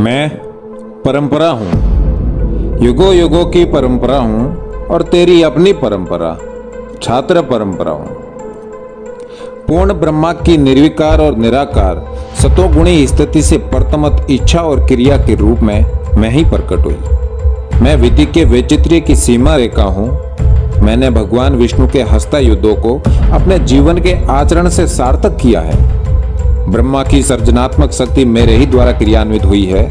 मैं परंपरा हूँ, युगों युगों की परंपरा हूँ और तेरी अपनी परंपरा छात्र परंपरा हूँ। पूर्ण ब्रह्मा की निर्विकार और निराकार सतोगुणी स्थिति से प्रथमत इच्छा और क्रिया के रूप में मैं ही प्रकट हुई। मैं विधि के वैचित्र्य की सीमा रेखा हूँ। मैंने भगवान विष्णु के हस्ता युद्धों को अपने जीवन के आचरण से सार्थक किया है। ब्रह्मा की सर्जनात्मक शक्ति मेरे ही द्वारा क्रियान्वित हुई है।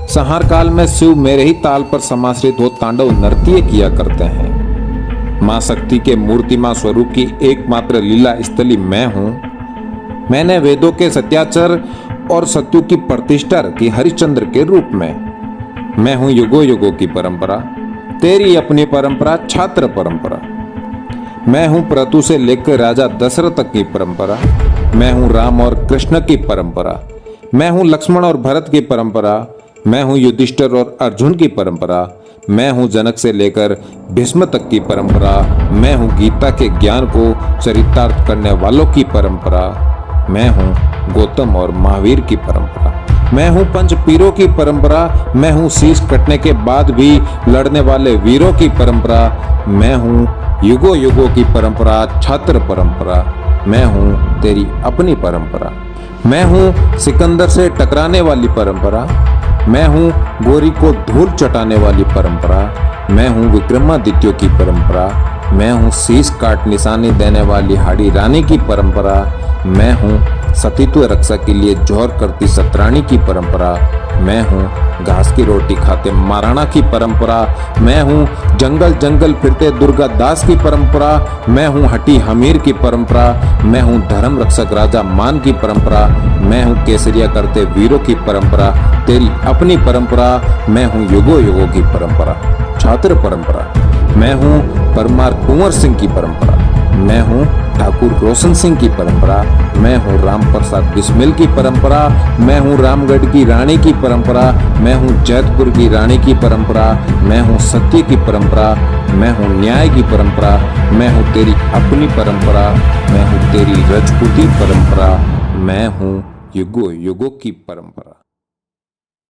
संहार काल में शिव मेरे ही ताल पर समाश्रित हो तांडव नृत्य किया करते हैं। मां शक्ति के मूर्तिमान स्वरूप की एकमात्र लीला स्थली मैं हूं। मैंने वेदों के सत्याचर और सत्यु की प्रतिष्ठा रखी हरिश्चंद्र के रूप में। मैं हूं युगों युगों की परंपरा, तेरी अपनी परंपरा छात्र परंपरा। मैं हूं प्रतु से लेकर राजा दशरथ तक की परंपरा। मैं हूं राम और कृष्ण की परंपरा। मैं हूं लक्ष्मण और भरत की परंपरा। मैं हूं युधिष्ठिर और अर्जुन की परंपरा। मैं हूं जनक से लेकर भीष्म तक की परंपरा। मैं हूं गीता के ज्ञान को चरितार्थ करने वालों की परंपरा। मैं हूं गौतम और महावीर की परंपरा। मैं हूं पंच पीरों की परंपरा। मैं हूं शीश कटने के बाद भी लड़ने वाले वीरों की परंपरा। मैं हूं युगों युगों की परंपरा छात्र परंपरा। मैं हूं तेरी अपनी परंपरा। मैं हूं सिकंदर से टकराने वाली परंपरा। मैं हूं गोरी को धूल चटाने वाली परंपरा। मैं हूं विक्रमादित्य की परंपरा। मैं हूं शीश काट निशानी देने वाली हाड़ी रानी की परंपरा। मैं हूं सतीत्व रक्षा के लिए जोर करती सतरानी की परंपरा। मैं हूं घास की रोटी खाते महाराणा की परंपरा। मैं हूं जंगल जंगल फिरते दुर्गा दास की परंपरा। मैं हूं हटी हमीर की परंपरा। मैं हूं धर्म रक्षक राजा मान की परंपरा। मैं हूं केसरिया करते वीरों की परंपरा, तेरी अपनी परंपरा। मैं हूं युगों युगों की परंपरा छात्र परंपरा। मैं हूं परमार कुंवर सिंह की परंपरा। मैं हूं ठाकुर रोशन सिंह की परंपरा। मैं हूं राम प्रसाद बिस्मिल की परंपरा। मैं हूं रामगढ़ की रानी की परंपरा। मैं हूं जैतपुर की रानी की परंपरा। मैं हूं सत्य की परंपरा। मैं हूं न्याय की परंपरा। मैं हूं तेरी अपनी परंपरा। मैं हूं तेरी रजपूती परंपरा। मैं हूं युगों युगों की परंपरा।